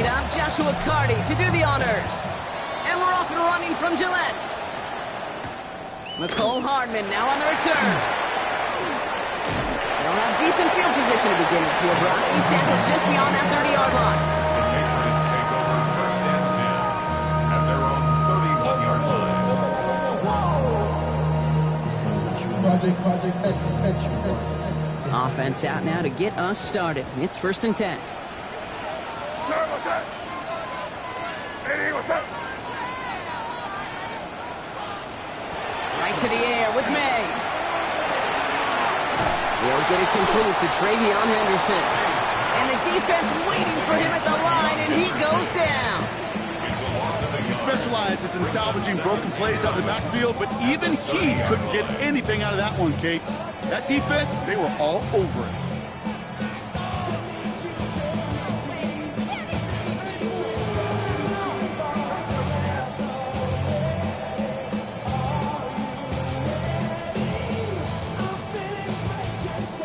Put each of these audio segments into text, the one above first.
up Joshua Carty to do the honors. And we're off and running from Gillette. McCole Hardman now on the return. They'll have decent field position to begin with here, Brock. He's tackled just beyond that 30-yard line. The Patriots take over first and 10 at their own 31-yard line. Offense out now to get us started. It's first and 10. Right to the air with May. He'll get it complete to Travion Henderson. And the defense waiting for him at the line, and he goes down. He specializes in salvaging broken plays out of the backfield, but even he couldn't get anything out of that one, Kate. That defense, they were all over it.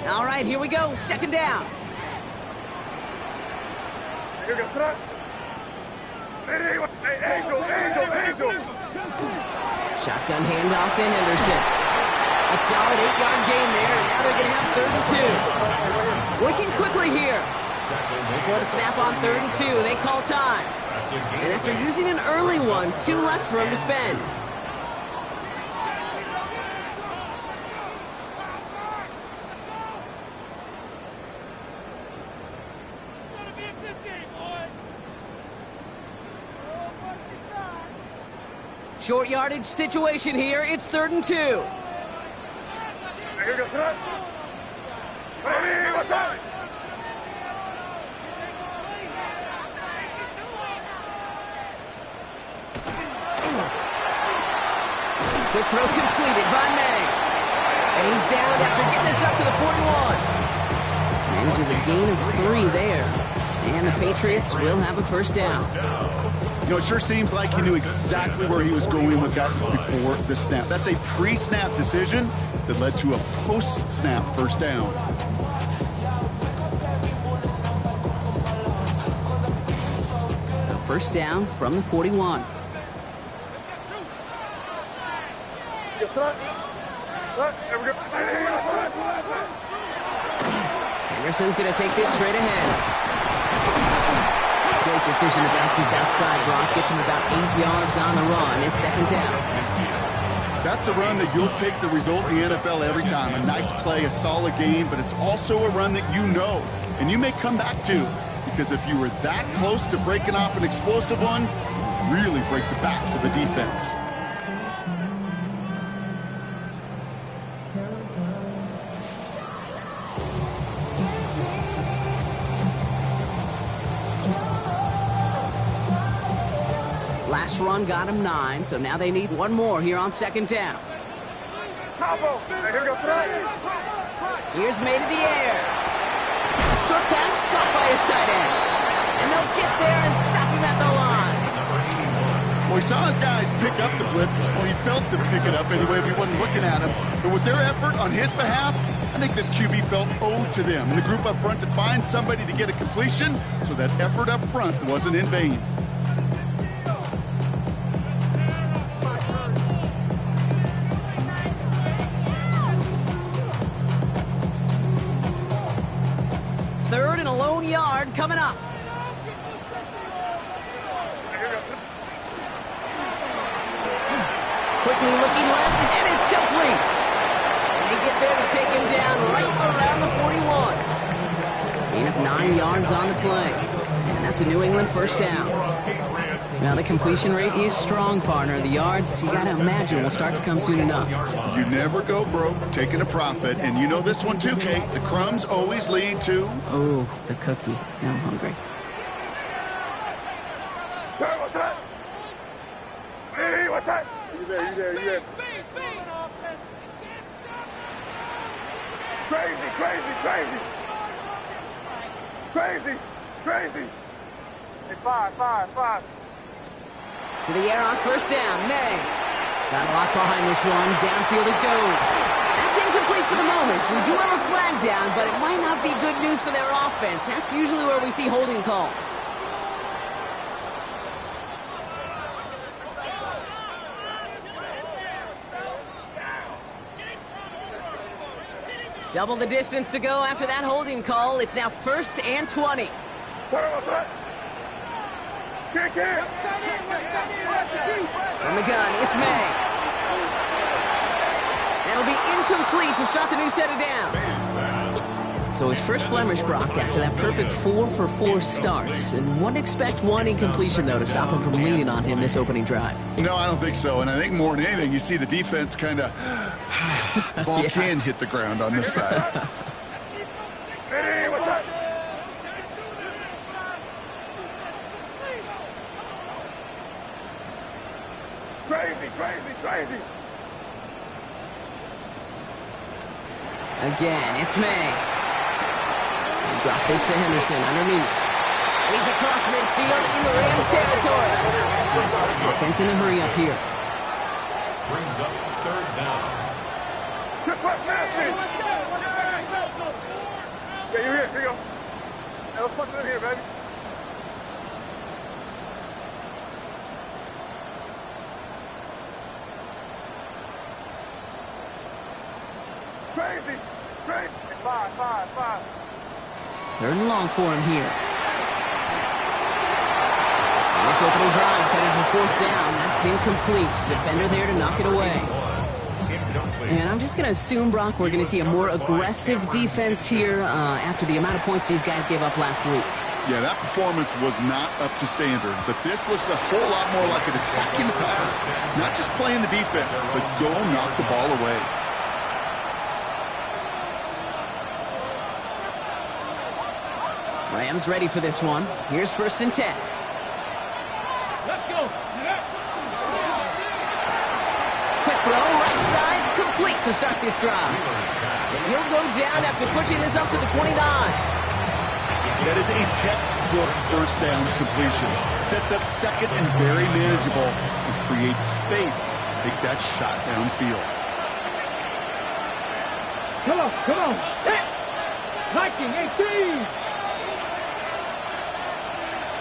All right, here we go. Second down. Shotgun handoff to Henderson. A solid 8-yard gain there, and now they're going to have 3rd and 2. Working quickly here. Before the snap on 3rd and 2, they call time. And after using an early one, 2 left for him to spend. Short yardage situation here. It's 3rd and 2. Quick throw completed by May. And he's down after getting this up to the 41. Manages a gain of 3 there. And the Patriots will have a first down. You know, it sure seems like he knew exactly where he was going with that before the snap. That's a pre-snap decision that led to a post-snap first down. So first down from the 41. Henderson's going to take this straight ahead. Great decision to bounce these outside. Brock gets him about 8 yards on the run. It's second down. That's a run that you'll take the result in the NFL every time. A nice play, a solid game, but it's also a run that you know and you may come back to, because if you were that close to breaking off an explosive one, really break the backs of the defense. Last run got him 9, so now they need one more here on second down. Here's May to the air. Short pass caught by his tight end. And they'll get there and stop him at the line. Well, he saw his guys pick up the blitz. Well, he felt them pick it up anyway if he wasn't looking at him. But with their effort on his behalf, I think this QB felt owed to them and the group up front to find somebody to get a completion, so that effort up front wasn't in vain. Third and a lone yard coming up. Quickly looking left, and it's complete. And they get there to take him down right around the 41. Gain of 9 yards on the play. And that's a New England first down. Now the completion rate is strong, partner. The yards, you got to imagine, will start to come soon enough. You never go broke taking a profit. And you know this one too, Kate. The crumbs always lead to... Oh, the cookie. Now I'm hungry. You there. Crazy. Hey, five. To the air on first down. May. Got a lot behind this one. Downfield it goes. That's incomplete for the moment. We do have a flag down, but it might not be good news for their offense. That's usually where we see holding calls. Double the distance to go after that holding call. It's now 1st and 20. From the gun, it's May. That'll be incomplete to start the new set of downs. So his first blemish, Grock, after that perfect 4-for-4 starts. And wouldn't expect one incompletion, though, to stop him from leaning on him this opening drive. No, I don't think so. And I think more than anything, you see the defense kind of... ball can hit the ground on this side. Crazy. Again, it's May. Drop this to Henderson underneath. He's across midfield in the Rams territory. Offense in a hurry up here. Brings up 3rd down. Good work, nasty. Yeah, you're here. Here you go. Hey, let's punch it in here, baby. Crazy. 5. 3rd and long for him here. And this opening drive headed for 4th down. That's incomplete. Defender there to knock it away. And I'm just going to assume, Brock, we're going to see a more aggressive defense here after the amount of points these guys gave up last week. Yeah, that performance was not up to standard, but this looks a whole lot more like an attacking the pass. Not just playing the defense, but go knock the ball away. Rams ready for this one. Here's 1st and 10. Let's go. Quick throw, right side, complete to start this drive. And he'll go down after pushing this up to the 29. That is a textbook 1st down completion. Sets up 2nd and very manageable and creates space to take that shot downfield. Come on. Hit. Liking 18.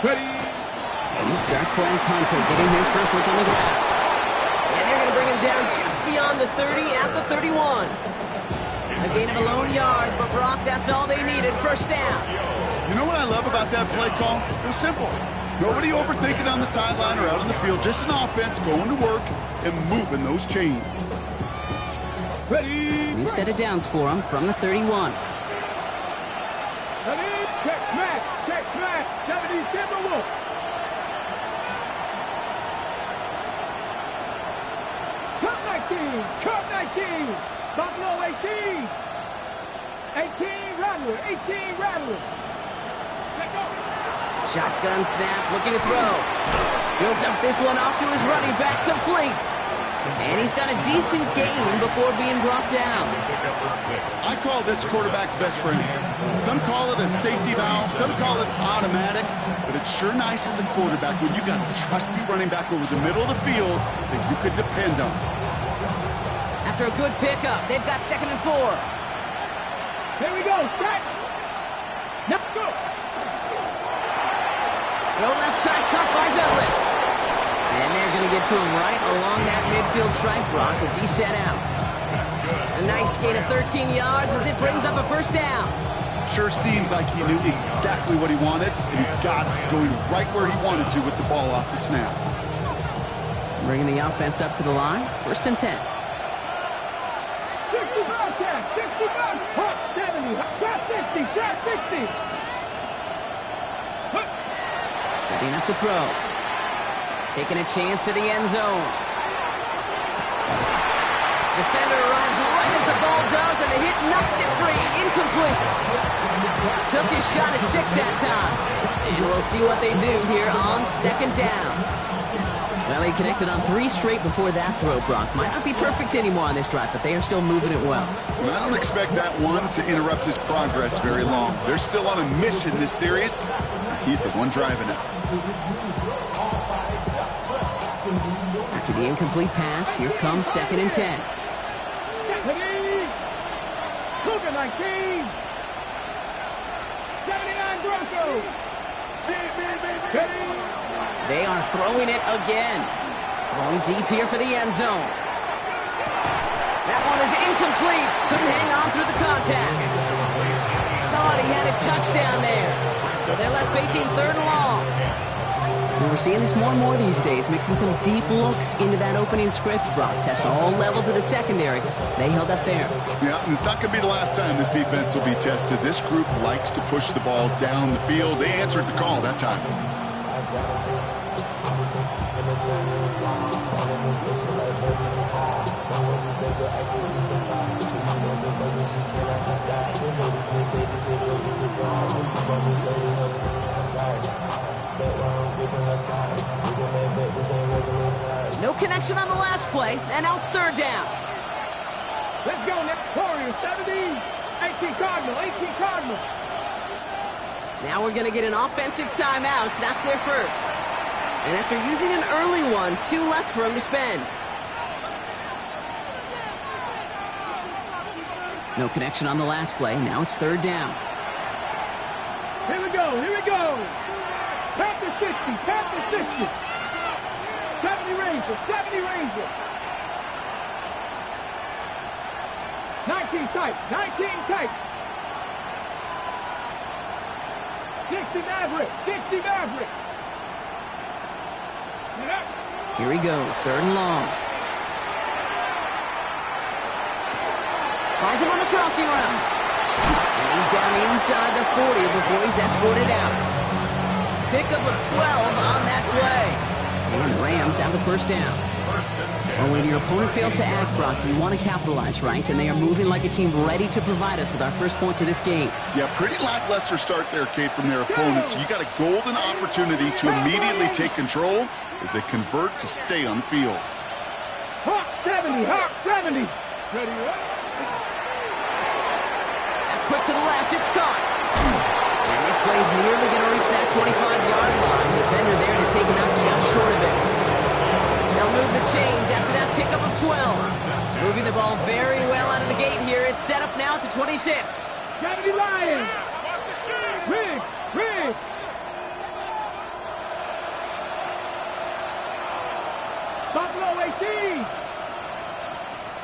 Ready. Grock1 Hunter getting his first look on the ground. And they're going to bring him down just beyond the 30 at the 31. A gain of a lone yard, but Brock, that's all they needed. 1st down. You know what I love about that play call? It was simple. Nobody overthinking on the sideline or out on the field. Just an offense going to work and moving those chains. Ready. New set of downs for him from the 31. Ready. Check smash. 70 Timberwolves. Cut 19. Buffalo 18. 18 Rattler. Let go. Shotgun snap, looking to throw. He'll dump this one off to his running back, complete. And he's got a decent gain before being brought down. I call this quarterback's best friend. Some call it a safety valve, some call it automatic, but it's sure nice as a quarterback when you got a trusty running back over the middle of the field that you could depend on. After a good pickup, they've got 2nd and 4. Here we go. Strike. Let's go. Throw left side, cut by Douglas. And they're going to get to him right along that midfield stripe, Brock, as he set out. A nice gain of 13 yards as it brings up a 1st down. Sure seems like he knew exactly what he wanted, and he got it going right where he wanted to with the ball off the snap. Bringing the offense up to the line. 1st and 10. 65, 70, 60. Setting up to throw. Taking a chance to the end zone. Defender arrives right as the ball does, and the hit knocks it free. Incomplete. Took his shot at 6 that time. And we'll see what they do here on 2nd down. Well, he connected on 3 straight before that throw, Brock. Might not be perfect anymore on this drive, but they are still moving it well. And I don't expect that one to interrupt his progress very long. They're still on a mission this series. He's the one driving it. After the incomplete pass, here comes 2nd and 10. Luka 19. 79 Broncos. They are throwing it again. Going deep here for the end zone. That one is incomplete. Couldn't hang on through the contact. Thought he had a touchdown there. So they're left facing third and long. And we're seeing this more and more these days, mixing some deep looks into that opening script. Brock test all levels of the secondary. They held up there. Yeah, and it's not going to be the last time this defense will be tested. This group likes to push the ball down the field. They answered the call that time. No connection on the last play, and now it's third down. Let's go next Warriors, 70, 18 Cardinal, 18 Cardinal. Now we're going to get an offensive timeout. That's their first. And after using an early one, 2 left for him to spend. No connection on the last play. Now it's third down. Here we go, here we go. Panther 60, Panther 60. 70 Rangers, 70 Rangers. 19 tight, 19 tight. 60 Maverick, 60 Maverick. Here he goes, third and long. Finds him on the crossing route. And he's down inside the 40 before he's escorted out. Pickup of 12 on that play. And the Rams have the first down. Well, when your opponent fails to act, Brock, you want to capitalize, right? And they are moving like a team ready to provide us with our first point to this game. Yeah, pretty lackluster start there, Kate, from their opponents. You got a golden opportunity to immediately take control as they convert to stay on the field. Hawk 70, Hawk 70. Ready, Quick to the left, it's caught. And this play's nearly going to reach that 25-yard line. Defender there to take him out just short of it. They'll move the chains after that pickup of 12. Moving the ball very well out of the gate here. It's set up now at the 26. 70 Lions. Riggs, Riggs. Buffalo 18.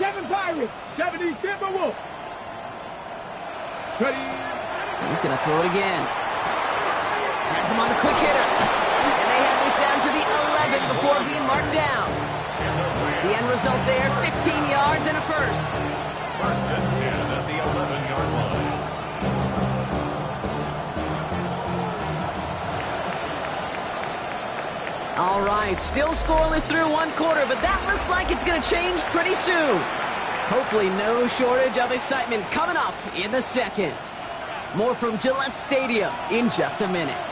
7 Pirates, 70 Timberwolves. Ready. He's going to throw it again. Has him on the quick hitter. And they have this down to the 11 before being marked down. The end result there, 15 yards and a first. First and 10 at the 11-yard line. All right, still scoreless through one quarter, but that looks like it's going to change pretty soon. Hopefully no shortage of excitement coming up in the second. More from Gillette Stadium in just a minute.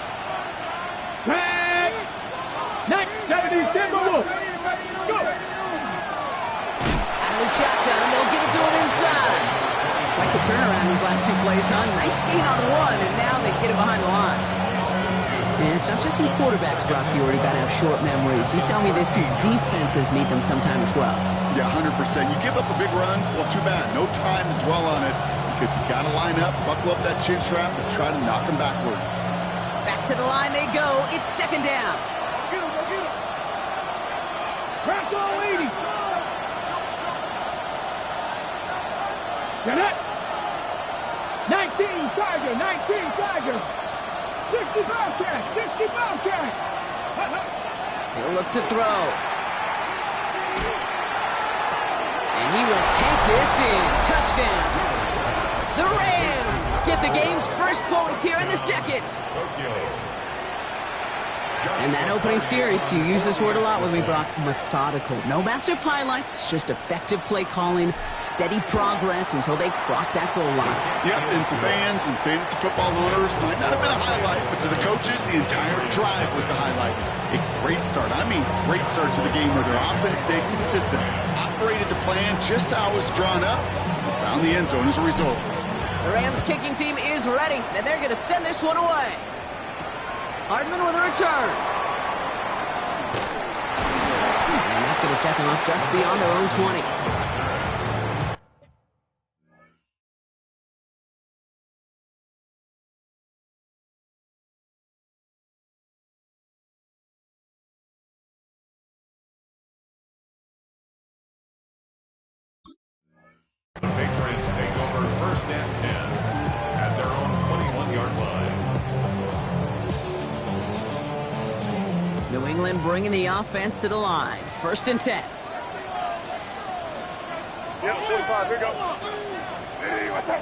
Back. Next, 70 Timberwolves. Go. Out of the shotgun, they'll give it to him inside. Like the turnaround these last 2 plays, huh? Nice gain on one, and now they get it behind the line. And it's not just in quarterbacks, Brock, you already got to have short memories. You tell me this too, defenses need them sometime as well. Yeah, 100%. You give up a big run, well, too bad. No time to dwell on it because you got to line up, buckle up that chin strap, and try to knock them backwards. Back to the line they go. It's second down. Get him, go get him. Crack all 80. Get it. 19 Tiger, 19 Tiger. 60 Bobcat, 60 Bobcat. He'll look to throw. And he will take this in. Touchdown. The Rams get the game's first points here in the second. And that opening series, you use this word a lot with me, Brock, methodical. No massive highlights, just effective play calling, steady progress until they cross that goal line. Yep, and to fans and fantasy football owners, might not have been a highlight, but to the coaches, the entire drive was the highlight. A great start. I mean, great start to the game where their offense stayed consistent, operated the plan just how it was drawn up, and found the end zone as a result. The Rams kicking team is ready, and they're going to send this one away. Hardman with a return. And that's going to set them up just beyond their own 20. for first and 10 at their own 21-yard line. New England bringing the offense to the line. First and 10. Yep, 45, here we go. Hey, what's up?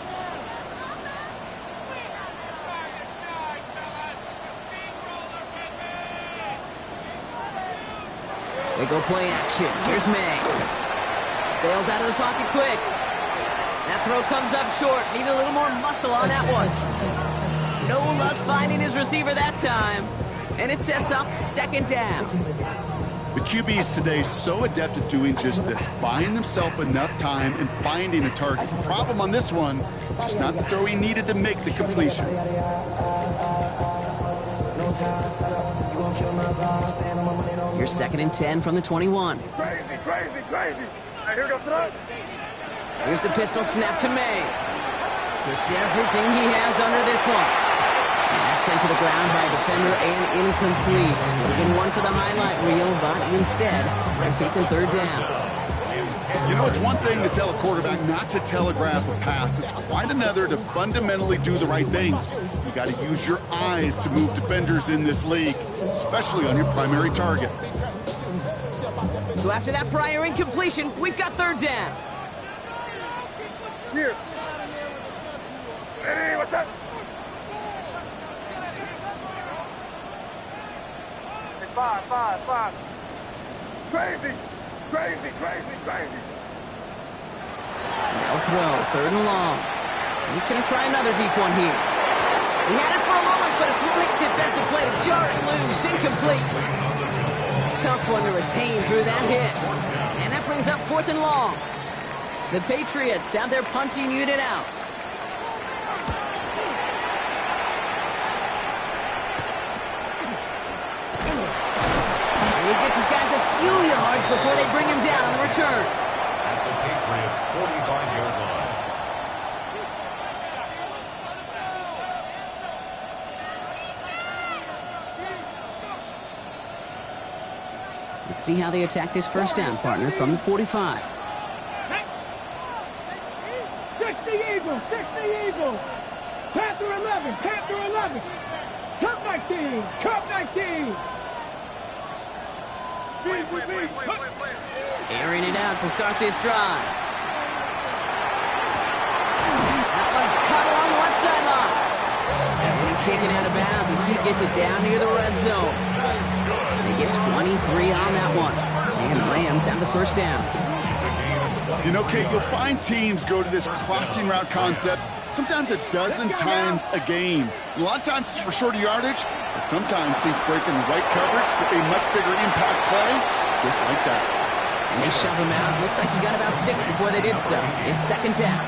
They go play action. Here's May. Bails out of the pocket quick. That throw comes up short. Need a little more muscle on that one. No luck finding his receiver that time. And it sets up second down. The QBs today so adept at doing just this, buying themselves enough time and finding a target. The problem on this one, just not the throw he needed to make the completion. Here's second and 10 from the 21. Crazy, crazy, crazy. Hey, here goes tonight. Here's the pistol snap to May. Puts everything he has under this one. And that's sent to the ground by a defender and incomplete. Would have been one for the highlight reel, but instead, they're facing third down. You know, it's one thing to tell a quarterback not to telegraph a pass. It's quite another to fundamentally do the right things. You got to use your eyes to move defenders in this league, especially on your primary target. So after that prior incompletion, we've got third down. Here. Hey, what's up? Hey, five. Crazy, crazy, crazy, crazy. They'll throw, third and long. He's going to try another deep one here. He had it for a moment, but a great defensive play to jar it loose, incomplete. Tough one to retain through that hit. And that brings up fourth and long. The Patriots have their punting unit out. He gets his guys a few yards before they bring him down on the return. At the Patriots' 45-yard line. Let's see how they attack this first down, partner, from the 45. 60 Eagles, 60 Eagles. Panther 11, Panther 11. Cup 19, Cup 19. Airing it out to start this drive. That one's cut along the left sideline. He's taken out of bounds as he gets it down near the red zone. They get 23 on that one. And the Rams have the first down. You know, Kate, you'll find teams go to this crossing route concept sometimes a dozen times a game. A lot of times it's for shorter yardage, but sometimes teams break in the right coverage for a much bigger impact play, just like that. And they shove him out. Looks like he got about 6 before they did so. It's second down.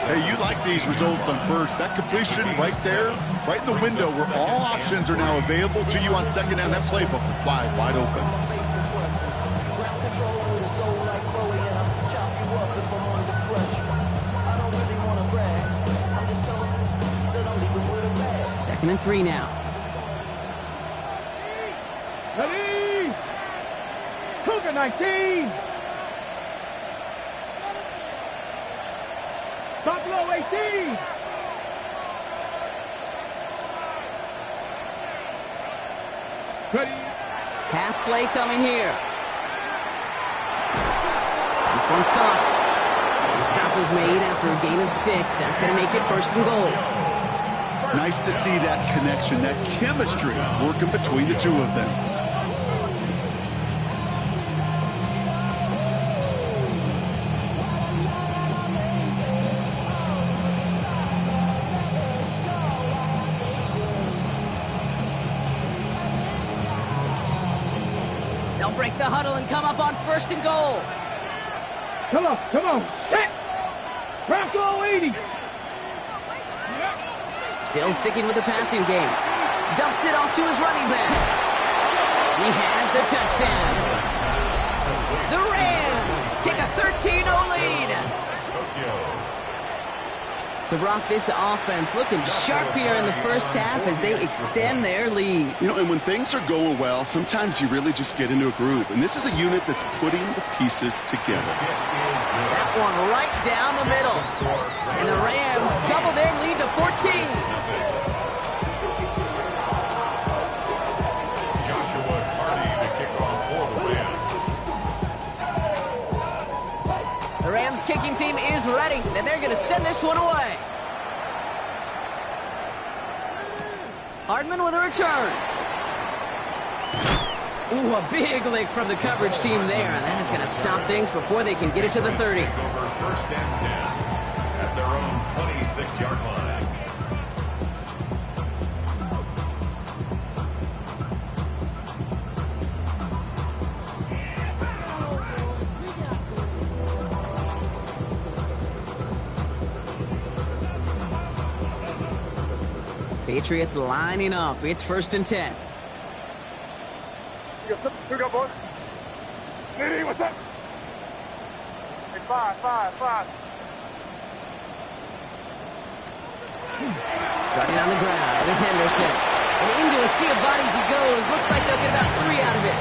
Hey, you like these results on first. That completion right there, right in the window where all options are now available to you on second down. That playbook wide open. Second and 3 now. Ready? Cougar 19. Buffalo 18. Ready? Pass play coming here. This one's caught. The stop is made after a gain of 6. That's going to make it first and goal. Nice to see that connection, that chemistry working between the two of them. They'll break the huddle and come up on first and goal. Come on. Set. Bronco 80. Still sticking with the passing game. Dumps it off to his running back. He has the touchdown. The Rams take a 13-0 lead. So, Brock, this offense looking sharp here in the first half as they extend their lead. You know, and when things are going well, sometimes you really just get into a groove. And this is a unit that's putting the pieces together. That one right down the middle. And the Rams double their lead to 14. The Rams kicking team is ready, and they're going to send this one away. Hardman with a return. Ooh, a big lick from the coverage team there, and that is going to stop things before they can get it to the 30. Over first and 10 at their own 26-yard line. Patriots lining up. It's first and 10. Here we go, boys. Hey, what's up? Hey, five. Starting on the ground with Henderson. And into a sea of bodies he goes. Looks like they'll get about 3 out of it.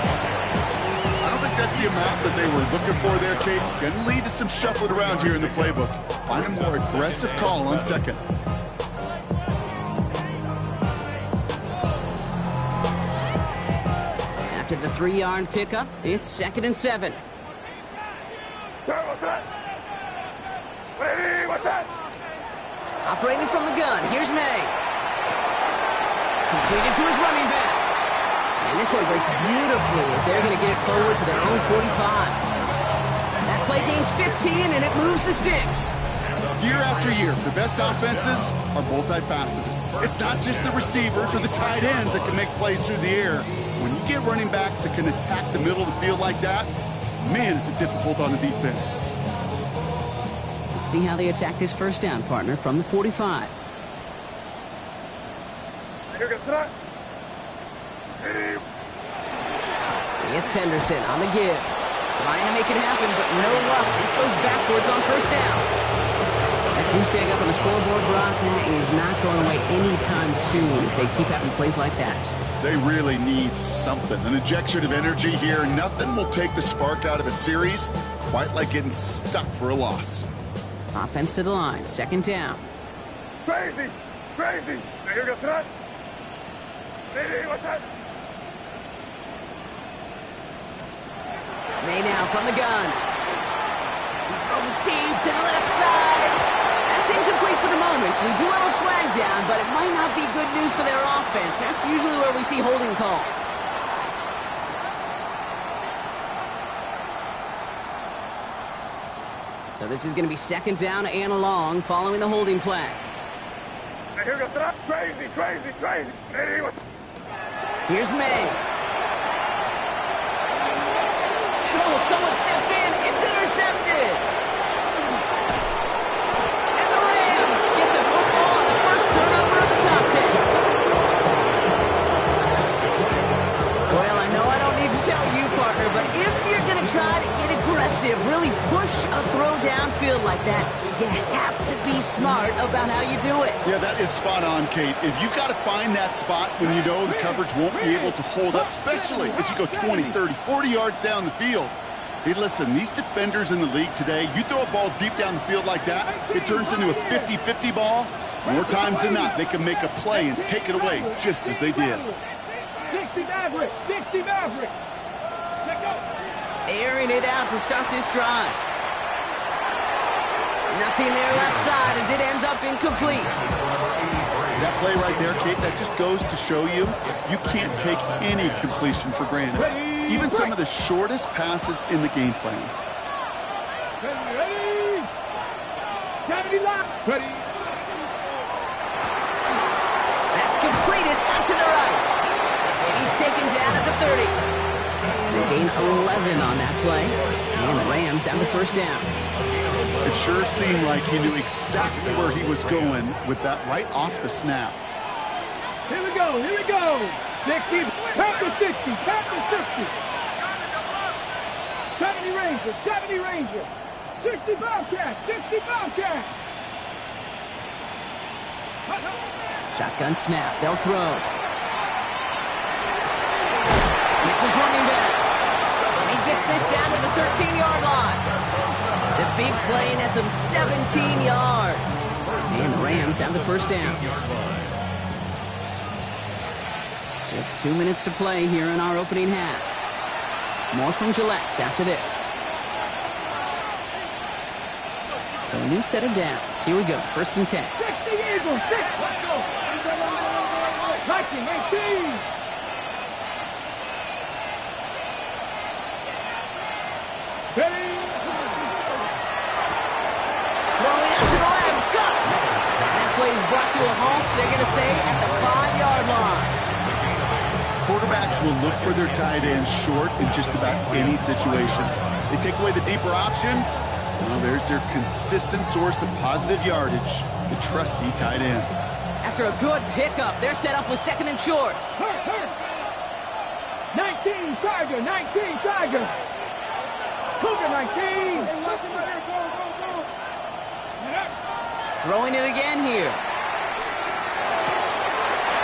I don't think that's the amount that they were looking for there, Kate. Going to lead to some shuffling around here in the playbook. Find a more aggressive call on second. After the 3-yard pickup, it's second and 7. What's that? Hey, what's that? Operating from the gun, here's May. Completed to his running back. And this one breaks beautifully as they're going to get it forward to their own 45. That play gains 15, and it moves the sticks. Year after year, the best offenses are multifaceted. It's not just the receivers or the tight ends that can make plays through the air. When you get running backs that can attack the middle of the field like that, man, is it difficult on the defense. Let's see how they attack this first down, partner, from the 45. Here goes that. It's Henderson on the give. Trying to make it happen, but no luck. This goes backwards on first down. That goose egg up on the scoreboard, Brock, that is not going away anytime soon if they keep having plays like that. They really need something, an injection of energy here. Nothing will take the spark out of a series quite like getting stuck for a loss. Offense to the line, second down. Crazy. Here goes that. Hey, what's that? May now from the gun. He's thrown deep to the left side. That's incomplete for the moment. We do have a flag down, but it might not be good news for their offense. That's usually where we see holding calls. So this is going to be second down and long following the holding flag. Hey, here goes that. Crazy. Hey, what's that? Here's May. Oh, someone stepped in. It's intercepted. And the Rams get the football on the first turnover of the contest. Well, I know I don't need to tell you, partner, but if you're going to try to get aggressive, really push a throw downfield like that, you have to be smart about how you do it. Yeah, that is spot on, Kate. If you've got to find that spot when you know the coverage won't be able to hold up, especially as you go 20, 30, 40 yards down the field. Hey, listen, these defenders in the league today, you throw a ball deep down the field like that, it turns into a 50-50 ball. More times than not, they can make a play and take it away just as they did. 60 Maverick. Let go. Airing it out to start this drive. Nothing there left side as it ends up incomplete. That play right there, Kate, that just goes to show you can't take any completion for granted. Even some of the shortest passes in the game plan. Ready. 70 left. Ready. That's completed out to the right. And he's taken down at the 30. They gain 11 on that play. And the Rams have the first down. It sure seemed like he knew exactly where he was going with that right off the snap. Here we go. 60, tap the 60. 70 Ranger. 60 Bobcat. Shotgun snap. They'll throw. It's his running back. And he gets this down to the 13-yard line. The big play nets him 17 yards. And the Rams have the first down. Just 2 minutes to play here in our opening half. More from Gillette after this. So a new set of downs. Here we go. 1st and 10. 60 Eagles, 6. Let's go. 19, 18. Ready. Throwing out to the left. Cut. And that play is brought to a halt. They're going to say at the 5-yard line. Quarterbacks will look for their tight ends short in just about any situation. They take away the deeper options. Well, there's their consistent source of positive yardage, the trusty tight end. After a good pickup, they're set up with 2nd and short. 19 Tiger, 19 Tiger. Cougar 19. Throwing it again here.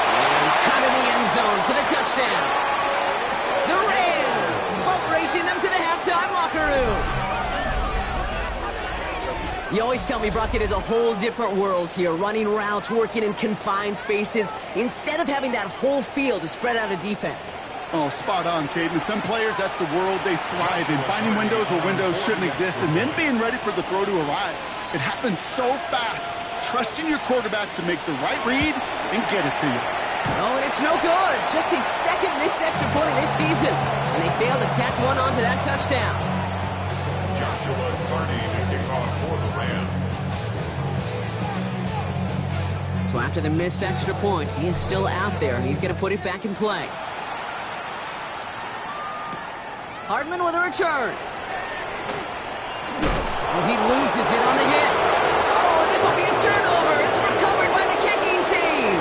And cut in the end zone for the touchdown. The Rams boat racing them to the halftime locker room. You always tell me, Brock, it is a whole different world here, running routes, working in confined spaces, instead of having that whole field to spread out a defense. Oh, spot on, Caden. Some players, that's the world they thrive in, finding windows where windows shouldn't exist, and then being ready for the throw to arrive. It happens so fast. Trusting your quarterback to make the right read and get it to you. Oh, and it's no good. Just his 2nd missed extra point of this season, and they failed to tack one onto that touchdown. Joshua Carney to kick off for the Rams. So after the missed extra point, he is still out there. He's going to put it back in play. Hardman with a return. Oh, he loses it on the hit. Oh, this will be a turnover. It's recovered by the kicking team.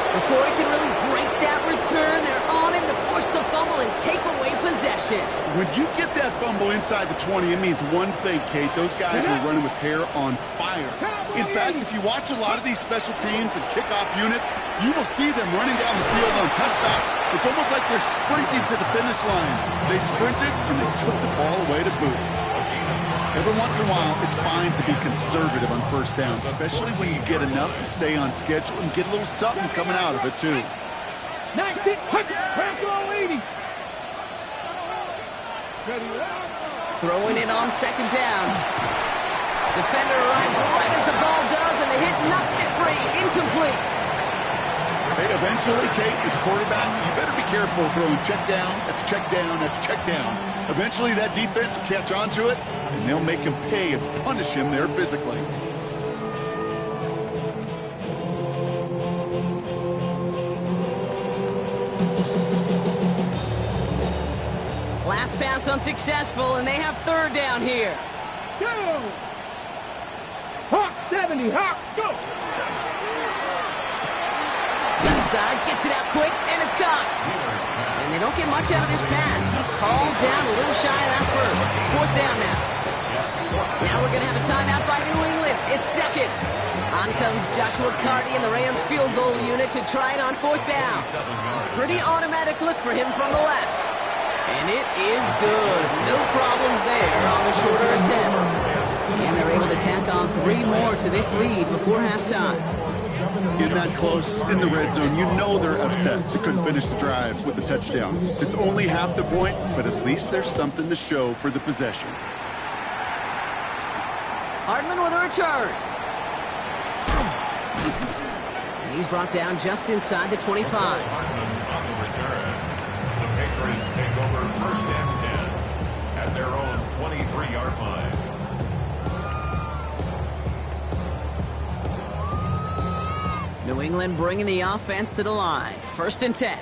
Before he can really break that return, they're on him to force the fumble and take away possession. When you get that fumble inside the 20, it means one thing, Kate. Those guys were running with hair on fire. In fact, if you watch a lot of these special teams and kickoff units, you will see them running down the field on touchbacks. It's almost like they're sprinting to the finish line. They sprinted, and they took the ball away to boot. Every once in a while, it's fine to be conservative on 1st down, especially when you get enough to stay on schedule and get a little something coming out of it, too. 19, 80. Throwing it on 2nd down. Defender arrives right as the ball does, and the hit knocks it free. Incomplete. Hey, eventually, Kate, as a quarterback, you better be careful throwing check down after check down after check down. Eventually, that defense will catch on to it, and they'll make him pay and punish him there physically. Last pass unsuccessful, and they have 3rd down here. Go! Hawk 70, Hawk, go! Left side gets it out quick, and it's caught. And they don't get much out of this pass. He's hauled down a little shy of that first. It's 4th down now. Now we're going to have a timeout by New England. It's 2nd. On comes Joshua Carney and the Rams field goal unit to try it on 4th down. Pretty automatic look for him from the left. And it is good. No problems there on the shorter attempt. And they're able to tack on 3 more to this lead before halftime. In that close in the red zone, you know they're upset they couldn't finish the drive with the touchdown. It's only half the points, but at least there's something to show for the possession. Hardman with a return. And he's brought down just inside the 25. Hardman on the return. The Patriots take over 1st and 10 at their own 23-yard line. New England bringing the offense to the line. 1st and 10.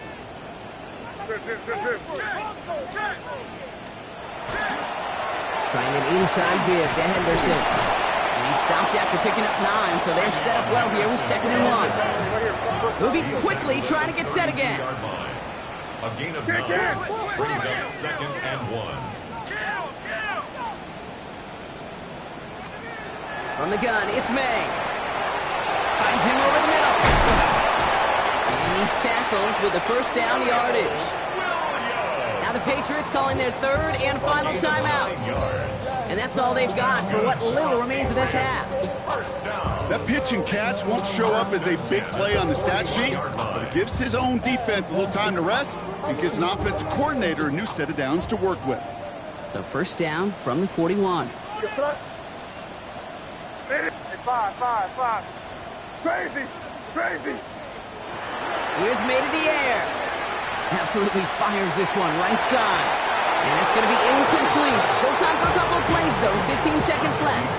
Trying an inside give to Henderson. And he stopped after picking up 9, so they're set up well here with 2nd and 1. Moving quickly, trying to get set again. A gain of 9 brings up 2nd and 1. From the gun, it's May. Finds him over the middle. He's tackled with the first down yardage. Now the Patriots calling their third and final timeout. And that's all they've got for what little remains of this half. That pitch and catch won't show up as a big play on the stat sheet, but it gives his own defense a little time to rest and gives an offensive coordinator a new set of downs to work with. So first down from the 41. Five. Crazy. Here's made in the air. Absolutely fires this one right side. And that's going to be incomplete. Still time for a couple of plays, though. 15 seconds left.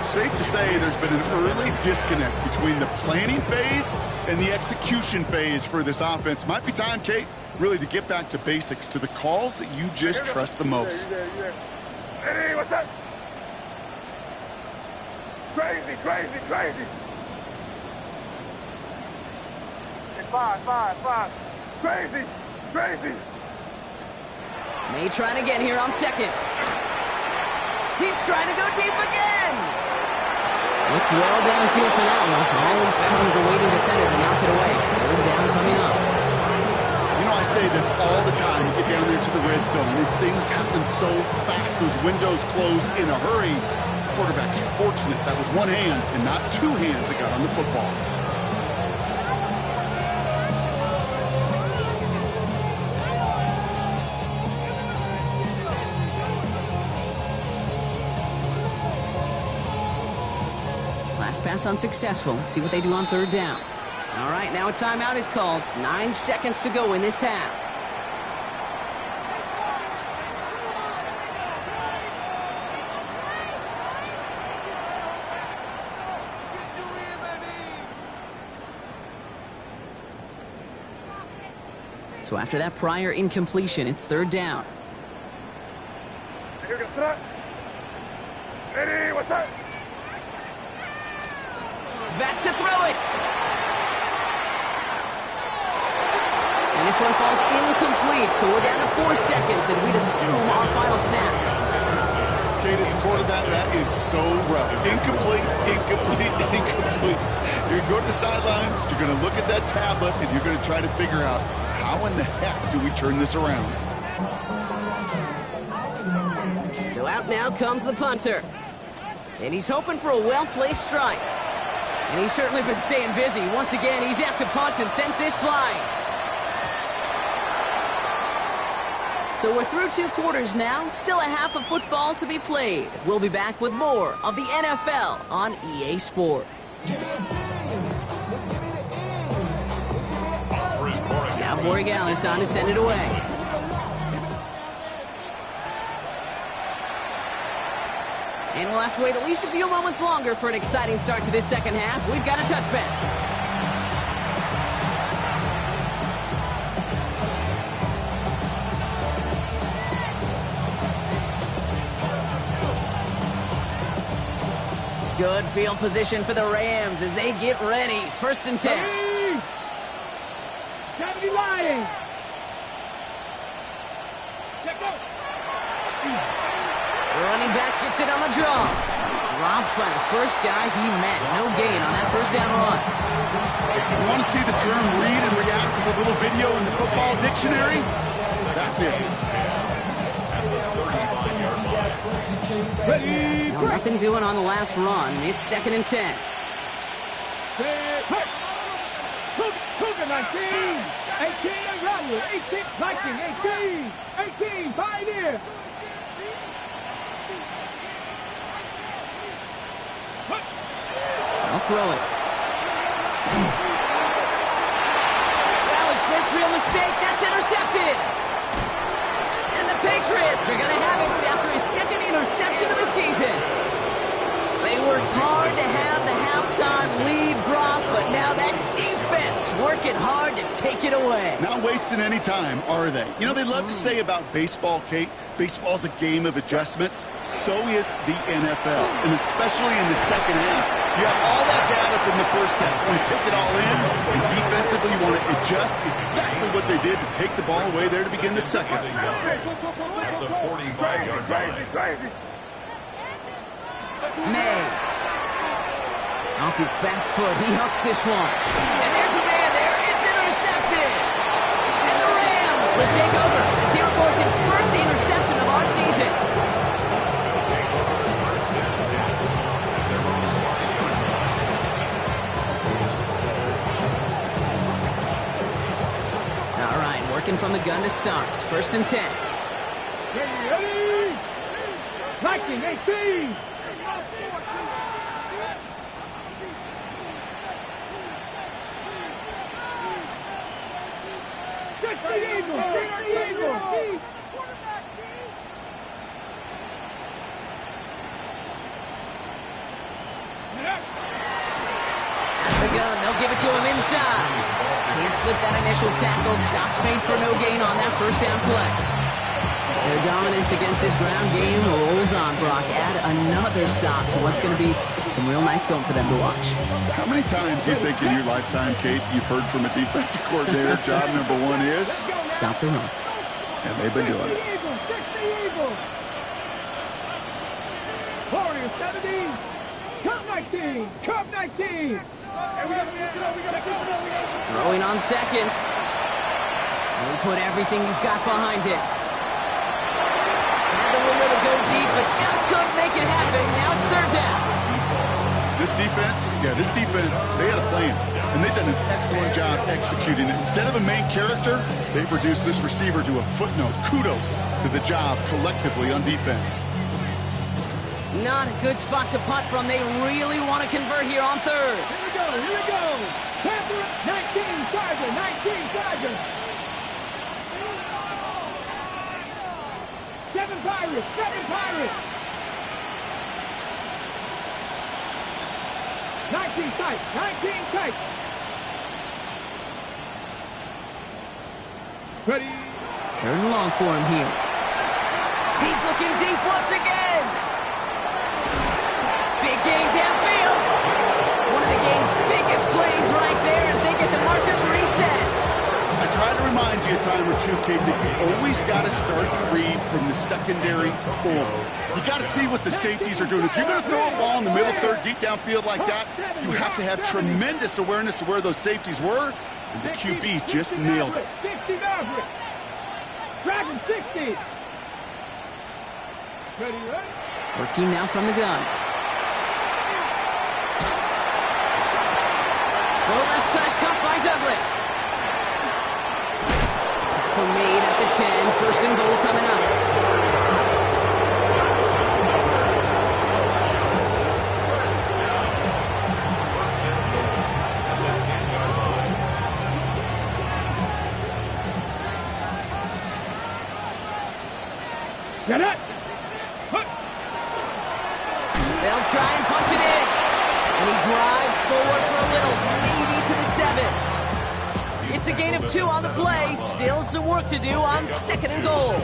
Safe to say there's been an early disconnect between the planning phase and the execution phase for this offense. Might be time, Kate, really to get back to basics, to the calls that you just trust the most. Hey, what's up? Crazy. Five. Crazy. May trying again here on second. He's trying to go deep again. Looked well downfield for that one. All he found was a waiting defender to knock it away. Third down coming up. You know, I say this all the time. You get down there to the red zone, and things happen so fast. Those windows close in a hurry. Quarterback's fortunate that was one hand and not two hands that got on the football. Last pass unsuccessful. Let's see what they do on third down. All right, now a timeout is called. 9 seconds to go in this half. So after that prior incompletion, it's third down. Here goes up. Eddie, what's up? Back to throw it. And this one falls incomplete, so we're down to 4 seconds, and we'd assume our final snap. Kate, as a quarterback, that is so rough. Incomplete. You're going to go to the sidelines, you're going to look at that tablet, and you're going to try to figure out, how in the heck do we turn this around? So out now comes the punter. And he's hoping for a well-placed strike. And he's certainly been staying busy. Once again, he's out to punt and sends this flying. So we're through 2 quarters now. Still a half of football to be played. We'll be back with more of the NFL on EA Sports. Now Borregales on to send it away. And we'll have to wait at least a few moments longer for an exciting start to this second half. We've got a touchback. Good field position for the Rams as they get ready. First and 10. 70 Lions. Check out. Running back gets it on the draw. Dropped by the first guy he met. No gain on that first down run. You want to see the term read and react to the little video in the football dictionary? That's it. Ready. No, nothing doing on the last run. It's second and 10. Cougar 19, 18, Rattler, 18, Viking, 18, Pioneer. I'll throw it. That was first real mistake. That's intercepted. And the Patriots are going to have it after his second interception of the season. They worked hard to have the halftime lead, Brock, but now that defense working hard to take it away. Not wasting any time, are they? You know, they love to say about baseball, Kate, baseball's a game of adjustments. So is the NFL, and especially in the second half. You have all that data from the first half. You want to take it all in, and defensively you want to adjust exactly what they did to take the ball away there to begin the second. The 45-yard line. May. Off his back foot, he hooks this one. And there's a man there. It's will take over as he records his first interception of our season. All right, working from the gun to start. 1st and 10. Ready? 19-18. The Eagles. The gun, they'll give it to him inside. Can't slip that initial tackle. Stops made for no gain on that 1st down play. Their dominance against his ground game rolls on, Brock. Add another stop to what's going to be some real nice film for them to watch. How many times do you think in your lifetime, Kate, you've heard from a defensive coordinator, job number 1 is? Stop the run. And they've been doing it. Warriors 17. Cup 19. Cup 19. Throwing on 2nd. And he put everything he's got behind it. Had the window to go deep, but just couldn't make it happen. Now it's 3rd down. This defense, they had a plan, and they've done an excellent job executing it. Instead of a main character, they've reduced this receiver to a footnote. Kudos to the job collectively on defense. Not a good spot to punt from. They really want to convert here on 3rd. Here we go. Panther 19, Tiger, 19, Tiger. 7 Pirates, 7 Pirates. 19 tight, 19 tight. Ready? 3rd and long for him here. He's looking deep once again. Big game downfield. One of the game's biggest plays right there as they get the markers reset. I try to remind you a time or two, Kate, that you always got to start your read from the secondary forward. You got to see what the safeties are doing. If you're going to throw a ball in the middle third, deep downfield like that, you have to have tremendous awareness of where those safeties were, and the QB just nailed it. 60 Maverick. Dragon 60. Ready? Working now from the gun. Full left side cut by Douglas. Tackle made at the 10. 1st and goal coming up. Get it! They'll try and punch it in. And he drives forward for a little, maybe to the 7. It's a gain of 2 on the play. Still some work to do on 2nd and goal.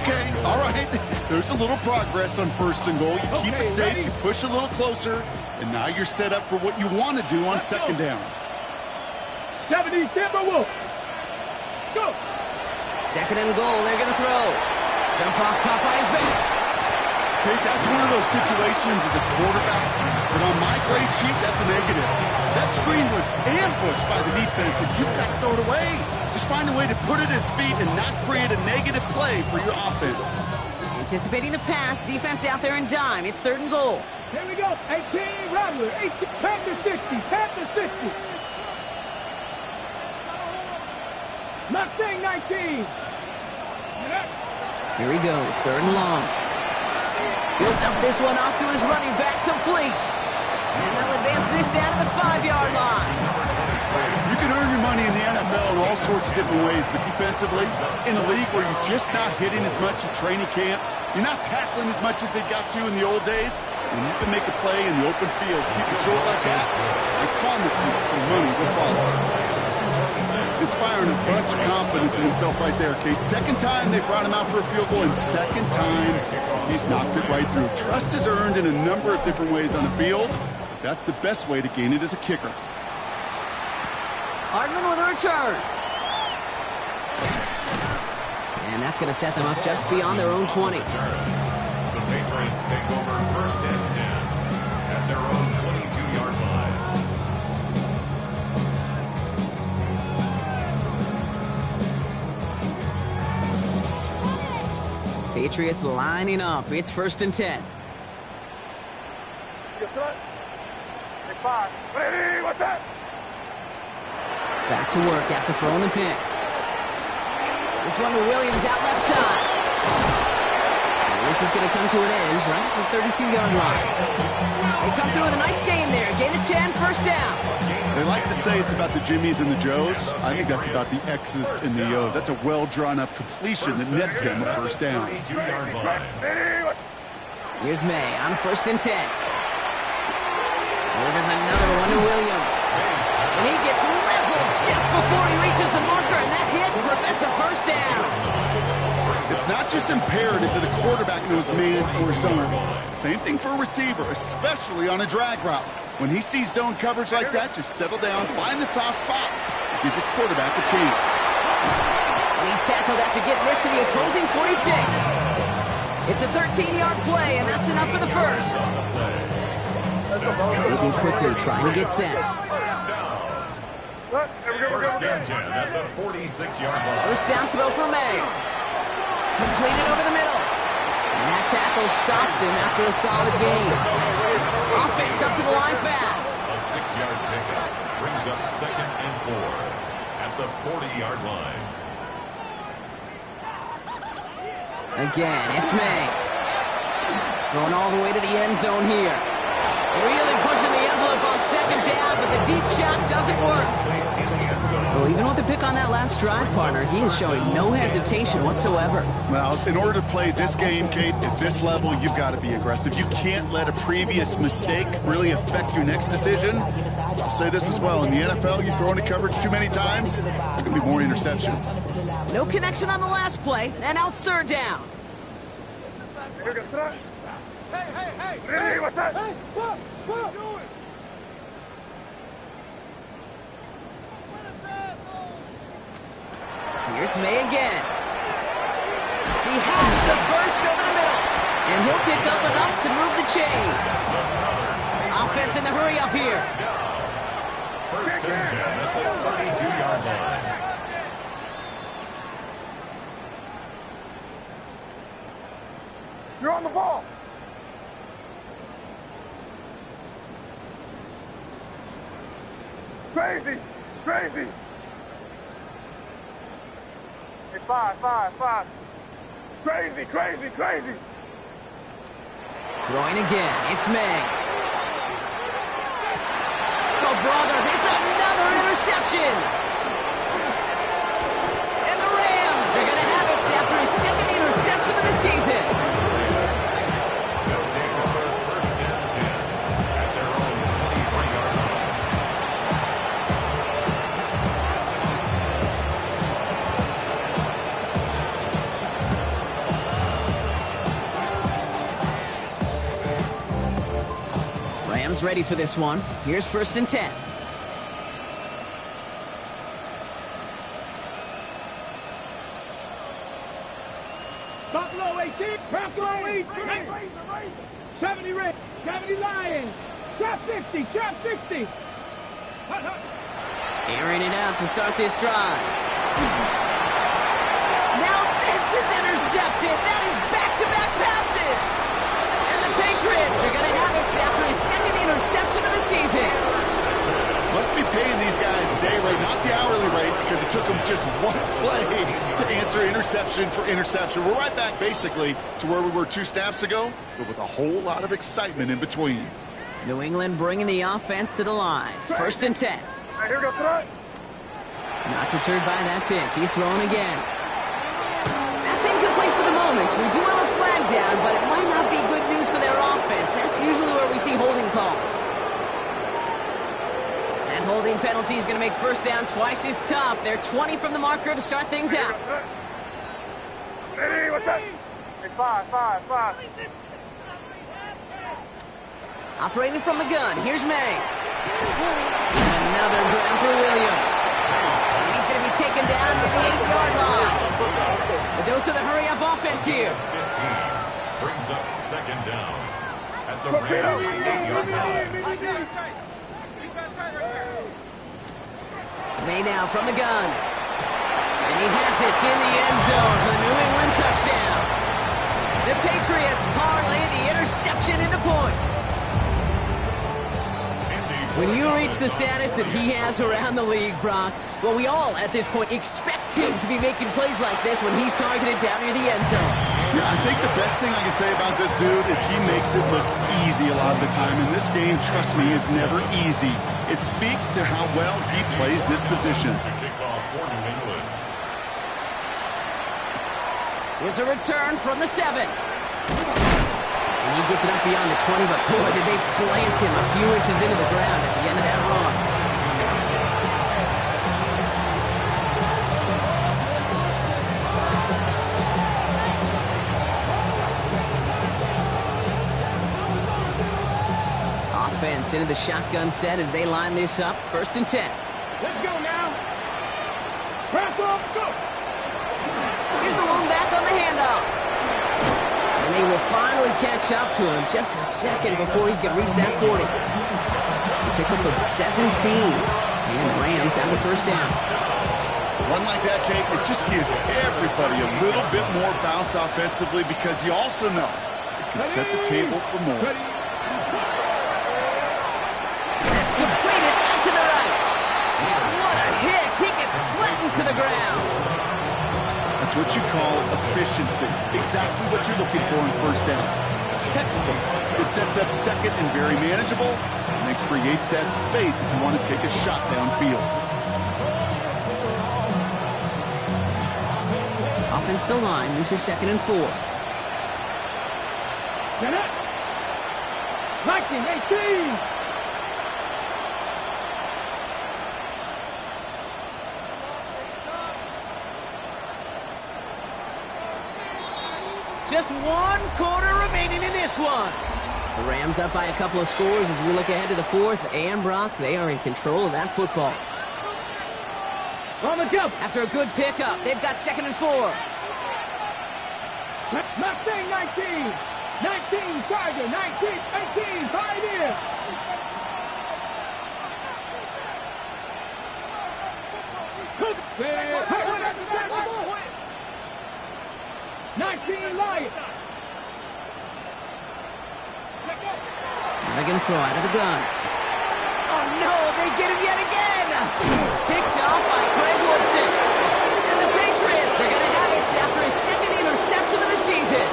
Okay, all right. There's a little progress on 1st and goal. You keep it safe, you push a little closer, and now you're set up for what you want to do on 2nd down. 70 Timberwolves. Let's go. 2nd and goal, they're going to throw. Jump off, caught by his back. Okay, that's one of those situations as a quarterback, but on my grade sheet, that's a negative. That screen was ambushed by the defense, and you've got to throw it away. Just find a way to put it at his feet and not create a negative play for your offense. Anticipating the pass, defense out there in dime. It's 3rd and goal. Here we go. 18 Rattler. 18, Panther 60. Panther 60. Mustang 19. Here he goes, 3rd and long. He'll dump this one off to his running back, complete. And they'll advance this down to the 5-yard line. You can earn your money in the NFL in all sorts of different ways, but defensively, in a league where you're just not hitting as much in training camp, you're not tackling as much as they got to in the old days, and you can make a play in the open field. Keep it short like that, I promise you some money will follow. Inspiring a bunch of confidence in himself right there, Kate. 2nd time they brought him out for a field goal, and 2nd time he's knocked it right through. Trust is earned in a number of different ways on the field. That's the best way to gain it as a kicker. Hardman with a return. And that's going to set them up just beyond their own 20. The Patriots take over 1st and 10 at their own 22-yard line. Patriots lining up. It's 1st and 10. Back to work after throwing the pick. This one to Williams out left side. And this is going to come to an end right at the 32-yard line. They come through with a nice gain there. Gain of 10, 1st down. They like to say it's about the Jimmies and the Joes. I think that's about the X's and the O's. That's a well-drawn-up completion that nets them a 1st down. Here's May on 1st and 10. Delivers another one to Williams. And he gets leveled just before he reaches the marker, and that hit prevents a 1st down. It's not just imperative that a quarterback knows man or zone. Same thing for a receiver, especially on a drag route. When he sees zone coverage like that, just settle down, find the soft spot, and give your quarterback a chance. And he's tackled after getting this to the opposing 46. It's a 13-yard play, and that's enough for the 1st. Moving quickly, trying to get set. First and 10 at the 46-yard line. 1st down throw for May. Completed over the middle. And that tackle stops him after a solid gain. Offense up to the line fast. A 6-yard pickup brings up 2nd and 4 at the 40-yard line. Again, it's May. Going all the way to the end zone here. Really pushing the envelope on 2nd down, but the deep shot doesn't work. Well, even with the pick on that last drive, partner, he is showing no hesitation whatsoever. Well, in order to play this game, Kate, at this level, you've got to be aggressive. You can't let a previous mistake really affect your next decision. I'll say this as well. In the NFL, you throw into coverage too many times, there are going to be more interceptions. No connection on the last play, and now it's 3rd down. Hey, what's that? Hey, what are you doing? Here's May again. He has the burst over the middle, and he'll pick up enough to move the chains. Offense in the hurry up here. 1st and 10 at the 32-yard line. You're on the ball. Crazy. Hey, five. Crazy. Throwing again, it's May. Oh, brother, it's another interception. And the Rams are going to have it after his 2nd interception of the season. They'll take over 1st and 10 at their own 23-yard line. Rams ready for this one. Here's 1st and 10. Buffalo 18. Buffalo 18. 70 Red. 70 Lions. Trap 60. Airing it out to start this drive. Now this is intercepted. That is back-to-back passes. And the Patriots are going to have it after his 2nd interception of the season. Must be paying these guys day rate, not the hourly rate, because it took them just one play to answer interception for interception. We're right back, basically, to where we were 2 snaps ago, but with a whole lot of excitement in between. New England bringing the offense to the line. 1st and 10. Right, here we go, tonight. Not deterred by that pick. He's throwing again. That's incomplete for the moment. We do have a flag down, but it might not be good news for their offense. That's usually where we see holding calls. That holding penalty is going to make 1st down twice as tough. They're 20 from the marker to start things out. Hey, what's that? Hey, five. Operating from the gun, here's May. Another grab for Williams. And he's going to be taken down to the 8-yard line. A dose of the hurry-up offense here. 15 brings up 2nd down at the Rams' 8-yard line. May now from the gun. And he has it in the end zone for the New England touchdown. The Patriots parlay the interception into points. When you reach the status that he has around the league, Brock, well, we all, at this point, expect him to be making plays like this when he's targeted down near the end zone. Yeah, I think the best thing I can say about this dude is he makes it look easy a lot of the time. And this game, trust me, is never easy. It speaks to how well he plays this position. Here's a return from the 7. And he gets it up beyond the 20, but boy, did they plant him a few inches into the ground at the end of that run. Offense into the shotgun set as they line this up. 1st and 10. Let's go now. Press off, go. Here's the one back on the handoff. And they will finally catch up to him just a second before he can reach that 40. Pick up of 17. And the Rams have the 1st down. Run like that, Kate, it just gives everybody a little bit more bounce offensively because you also know it can set the table for more. That's completed out to the right. What a hit. He gets flattened to the ground. That's what you call efficiency. Exactly what you're looking for in 1st down. Textbook. It sets up 2nd and very manageable, and it creates that space if you want to take a shot downfield. Offensive line. This is 2nd and 4. 19, 18. Just 1 quarter remaining in this one. The Rams up by a couple of scores as we look ahead to the 4th. And Brock, they are in control of that football. On the jump. After a good pickup, they've got 2nd and 4. Mustang 19. 19, Tiger. 19, 18, 5 in. Cook. 19, Lion. They're going to throw out of the gun. Oh, no, they get him yet again. Picked off by Greg Woodson. And the Patriots are going to have it after his 2nd interception of the season.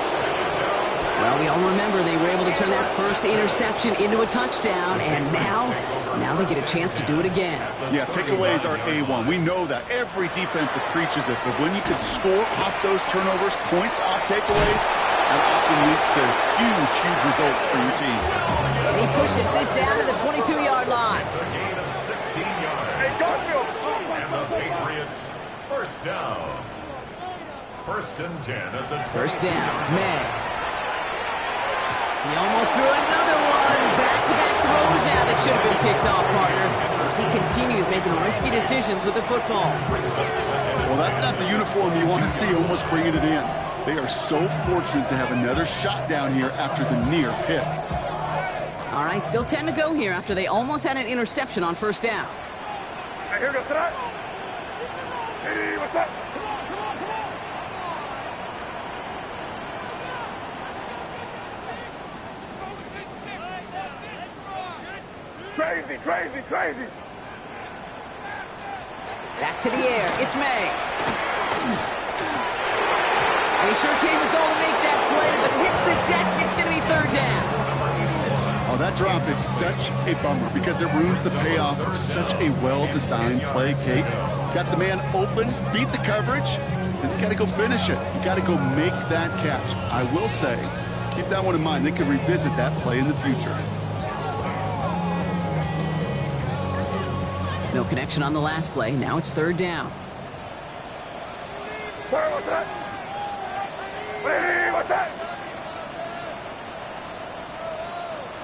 Well, we all remember they were able to turn that 1st interception into a touchdown, and now they get a chance to do it again. Yeah, takeaways are A1. We know that. Every defense preaches it, but when you can score off those turnovers, points off takeaways, that often leads to huge, huge results for your team. And he pushes this down to the 22-yard line. It's a gain of 16 yards. And the Patriots, 1st down. 1st and 10 at the 20. 1st down, May. He almost threw another one. Back-to-back throws now that should have been picked off, partner, as he continues making risky decisions with the football. Well, that's not the uniform you want to see almost bringing it in. They are so fortunate to have another shot down here after the near pick. All right, still 10 to go here after they almost had an interception on 1st down. Hey, here goes tonight. Hey, what's up? Crazy, crazy, crazy. Back to the air. It's May. And he sure came us all to make that play, but hits the deck. It's going to be 3rd down. Oh, that drop is such a bummer because it ruins the payoff of such a well-designed play, Kate. Got the man open, beat the coverage, then you got to go finish it. You got to go make that catch. I will say, keep that one in mind. They can revisit that play in the future. No connection on the last play. Now it's 3rd down. Where was that? Hey, what's that?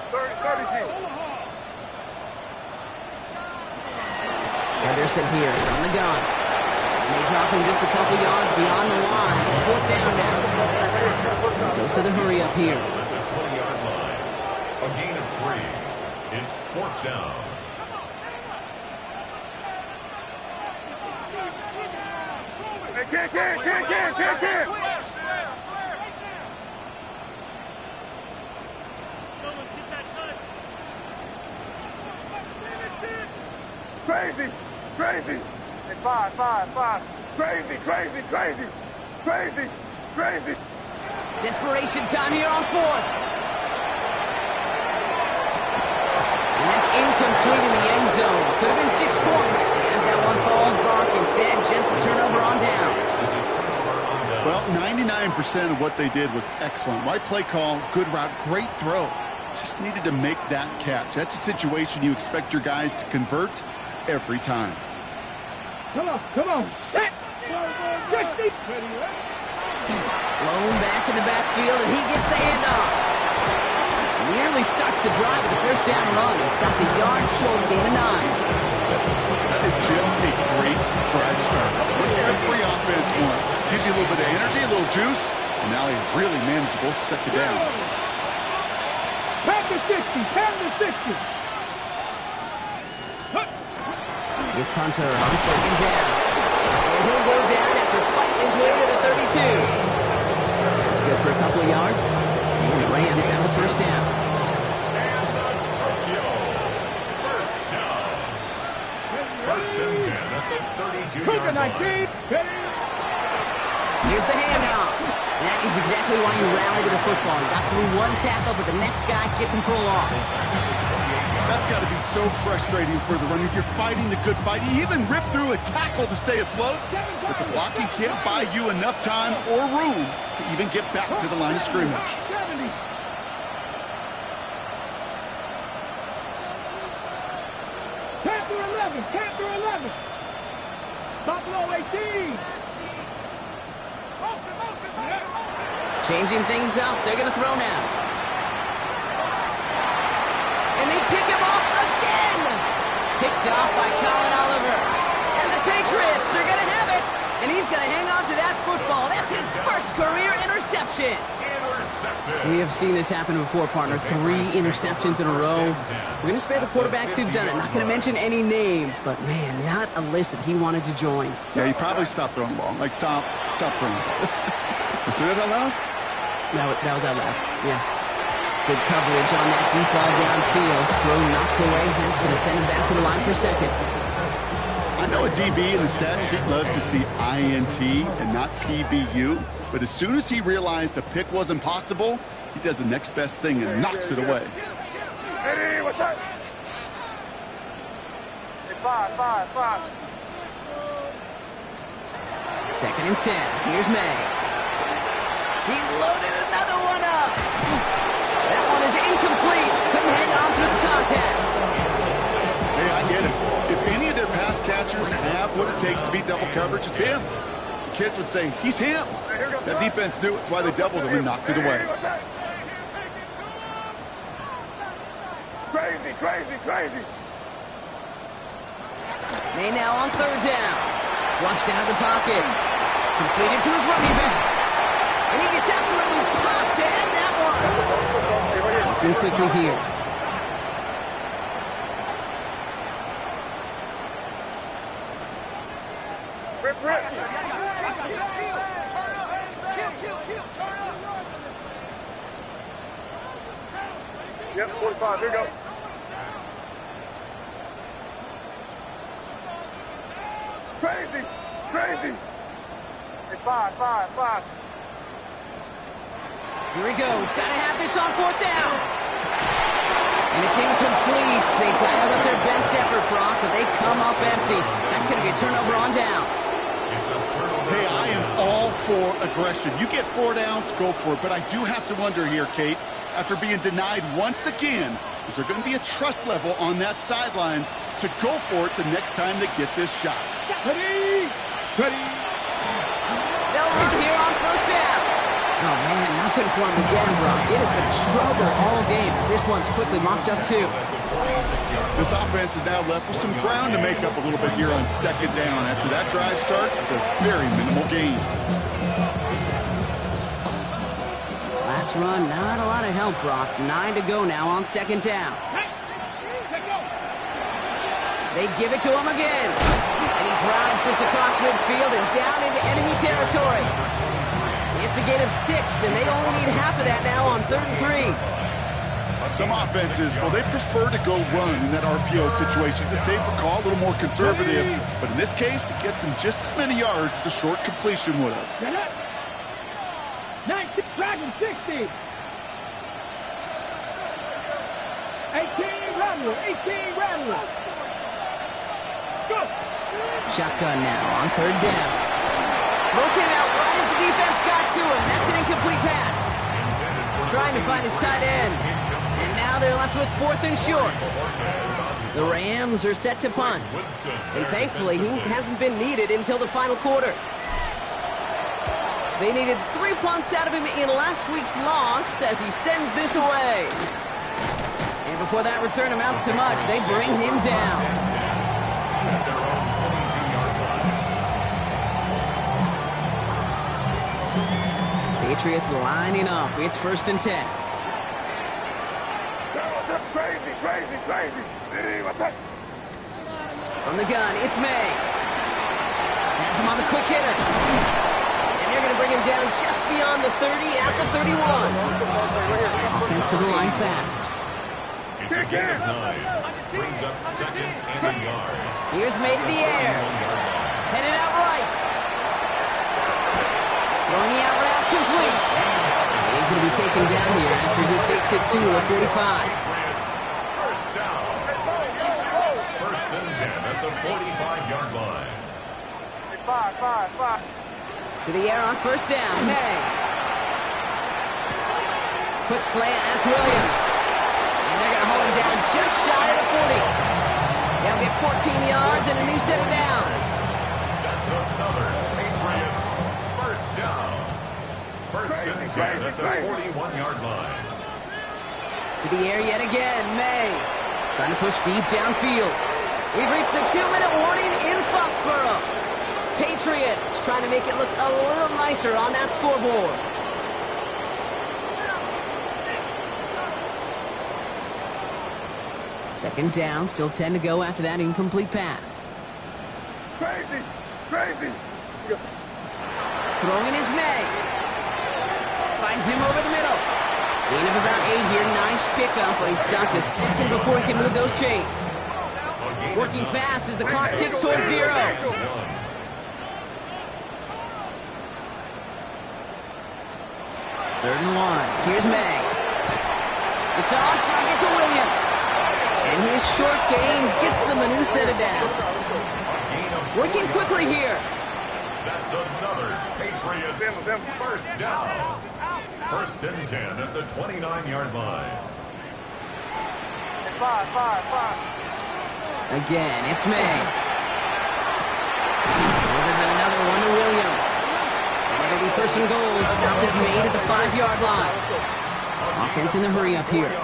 30, Henderson here from the gun. And they drop him just a couple yards beyond the line. It's 4th down now. Dose of the hurry up here. At the 20-yard line. A gain of 3. It's 4th down. Hey, can't. Crazy, crazy. Hey, five. Crazy, crazy, crazy. Crazy, crazy. Desperation time here on fourth. And that's incomplete in the end zone. Could have been 6 points. As that one falls, Brock, instead just a turnover on downs. Well, 99% of what they did was excellent. Right play call, good route, great throw. Just needed to make that catch. That's a situation you expect your guys to convert every time. Come on. Set. 60. Blown back in the backfield, and he gets the handoff. Nearly starts the drive with the first down run. Stopped a yard short, gain of 9. That is just a great drive start. What every offense wants. Gives you a little bit of energy, a little juice, and now a really manageable second down. Pound to 60. It's Hunter on second down. And he'll go down after fighting his way to the 32. That's good for a couple of yards. And the Rams have the first down. First and 10 at the 32-yard line. Here's the handoff. That is exactly why you rally to the football. You got through one tackle, but the next guy gets him for a loss. That's got to be so frustrating for the runner. You're fighting the good fight. You even rip through a tackle to stay afloat, but the blocking can't buy you enough time or room to even get back to the line of scrimmage. 70. Panther 11. Buffalo 18. Changing things up. They're going to throw now. And they pick him off again. Picked off by Colin Oliver. And the Patriots are going to have it. And he's going to hang on to that football. That's his first career interception. We have seen this happen before, partner. 3 interceptions in a row. We're going to spare the quarterbacks who've done it. Not going to mention any names, but, man, not a list that he wanted to join. Yeah, he probably stopped throwing the ball. Like, stop throwing the ball. Was that out loud? That was out loud, yeah. Good coverage on that deep ball downfield. Throw knocked away. That's going to send him back to the line for second. I know a DB in the stat sheet loves to see INT and not PBU, but as soon as he realized a pick wasn't possible, he does the next best thing and knocks it away. Eddie, what's that? Hey, five. Second and 10. Here's May. He's loaded another one up. That one is incomplete. Couldn't hang on through the contact. Hey, I get it. If any of their pass catchers have what it takes to beat double coverage, it's him. The kids would say, he's him. That defense knew it. That's why they doubled him and knocked it away. Crazy. May now on third down. Flushed out of the pocket. Completed to his running back. And he gets absolutely popped, and that one. Looking quickly here. Rip. Yep, 45, here you go. Crazy. Hey, five. Here he goes. Got to have this on fourth down. And it's incomplete. They dialed up their best effort, Brock, but they come up empty. That's going to be a turnover on downs. Hey, I am all for aggression. You get 4 downs, go for it. But I do have to wonder here, Kate, after being denied once again, is there going to be a trust level on that sidelines to go for it the next time they get this shot? Ready. They'll run here on first down. Oh, man, nothing for him again, Brock. It has been a struggle all game as this one's quickly mocked up, too. This offense is now left with some ground to make up a little bit here on second down after that drive starts with a very minimal gain. Last run, not a lot of help, Brock. 9 to go now on second down. They give it to him again. And he drives this across midfield and down into enemy territory. It's a gain of 6, and they only need half of that now on 3rd and 3. Some offenses, well, they prefer to go run in that RPO situation. It's a safer call, a little more conservative. But in this case, it gets him just as many yards as a short completion would have. 19, Dragon 60. 18, Rattler. 18, Rattler. Let's go. Shotgun now on third down. Throw came out right as the defense got to him. That's an incomplete pass. Trying to find his tight end. And now they're left with fourth and short. The Rams are set to punt. And thankfully, he hasn't been needed until the final quarter. They needed 3 punts out of him in last week's loss as he sends this away. And before that return amounts to much, they bring him down. Patriots lining up. It's 1st and 10. Crazy. From the gun, it's May. Has him on the quick hitter. And they're going to bring him down just beyond the 30 at the 31. Offensive line fast. It's a gain of 9. Brings up 2nd and a yard. Here's May to the air. Headed out right. Throwing the out route complete. He's going to be taken down here after he takes it to the 45. First down. 1st and 10 at the 45-yard line. 5. To the air on 1st down. May. Quick slant. That's Williams. And they're going to hold him down just shy of the 40. They'll get 14 yards and a new set of downs. That's another Patriots first down. 1st and 10 at the 41-yard line. To the air yet again. May. Trying to push deep downfield. We've reached the 2-minute warning in Foxborough. Patriots trying to make it look a little nicer on that scoreboard. Second down, still 10 to go after that incomplete pass. Crazy. Throwing is May. Finds him over the middle. Gain of about 8 here. Nice pickup, but he stopped a second before he can move those chains. Working fast as the clock ticks towards 0. 3rd and 1. Here's May. It's on target to Williams. And his short gain gets them a new set of downs. Working quickly here. That's another Patriots first down. 1st and 10 at the 29-yard line. 5. Again, it's May. Delivers another one to Williams. And it'll be 1st and goal. Stop is made at the 5-yard line. Offense in the hurry up here. And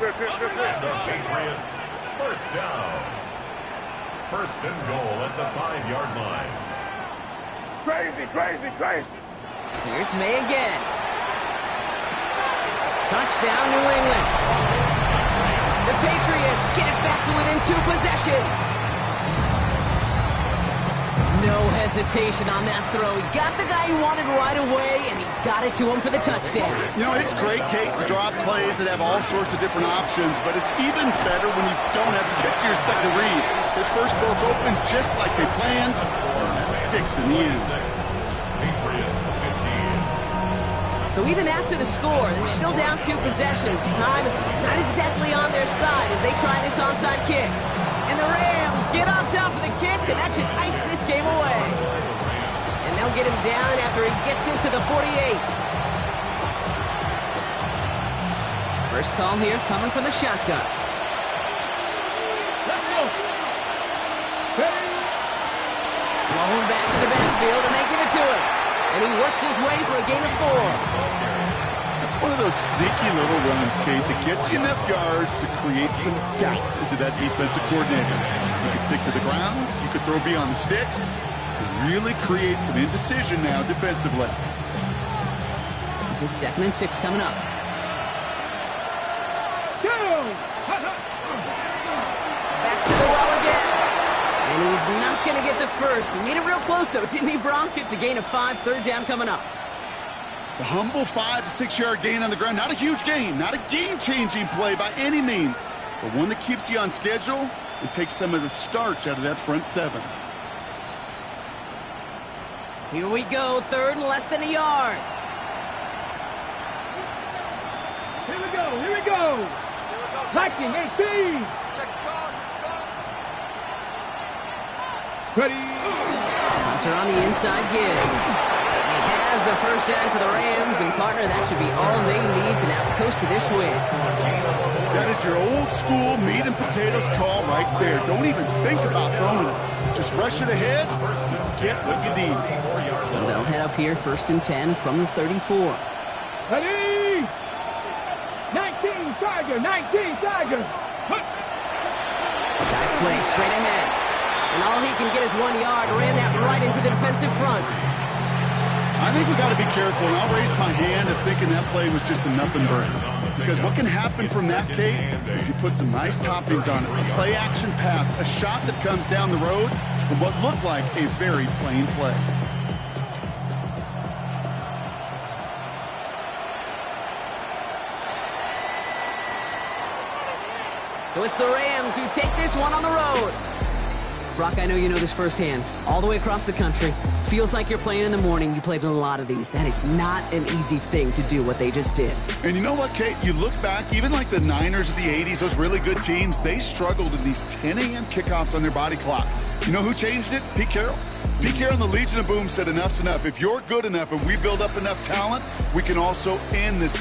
the Patriots first down. 1st and goal at the 5-yard line. Crazy. Here's May again. Touchdown, New England. The Patriots get it back to within 2 possessions. No hesitation on that throw. He got the guy he wanted right away, and he got it to him for the touchdown. You know, it's great, Kate, to draw up plays that have all sorts of different options, but it's even better when you don't have to get to your second read. His first broke open just like they planned, and that's 6 in the end. Patriots 15. So even after the score, they're still down 2 possessions. Time not exactly on their side as they try this onside kick. And the Rams get on top of the kick, and that should ice this game away. And they'll get him down after he gets into the 48. First call here coming from the shotgun. Let's go. Rolling back to the backfield, and they give it to him. And he works his way for a gain of 4. It's one of those sneaky little runs, Kate, that gets you enough yards to create some doubt into that defensive coordinator. You could stick to the ground, you could throw beyond the sticks, and really create some indecision now defensively. This is 2nd and 6 coming up. Back to the well again. And he's not going to get the first. He made it real close, though, didn't he, Bronk? It's a gain of 5, 3rd down coming up. The humble 5 to 6 yard gain on the ground. Not a huge gain, not a game-changing play by any means, but one that keeps you on schedule and takes some of the starch out of that front 7. Here we go, 3rd and less than a yard. Here we go, here we go. Liking 18. Ready. Hunter on the inside give. He has the first down for the Rams, and partner, that should be all they need to now coast to this win. That is your old school meat and potatoes call right there. Don't even think about throwing it. Just rush it ahead and get what you need. So they'll head up here, 1st and 10 from the 34. Ready. 19 Tiger, 19 Tiger. Dive play straight ahead. And all he can get is 1 yard. Ran that right into the defensive front. I think we got to be careful, and I'll raise my hand of thinking that play was just a nothing burger. Because what can happen from that, Kate, is he put some nice toppings on it. A play-action pass, a shot that comes down the road from what looked like a very plain play. So it's the Rams who take this one on the road. Brock, I know you know this firsthand. All the way across the country. Feels like you're playing in the morning. You played in a lot of these. That is not an easy thing to do what they just did. And you know what, Kate? You look back, even like the Niners of the 80s, those really good teams, they struggled in these 10 a.m. kickoffs on their body clock. You know who changed it? Pete Carroll. Pete Carroll and the Legion of Boom said enough's enough. If you're good enough and we build up enough talent, we can also end this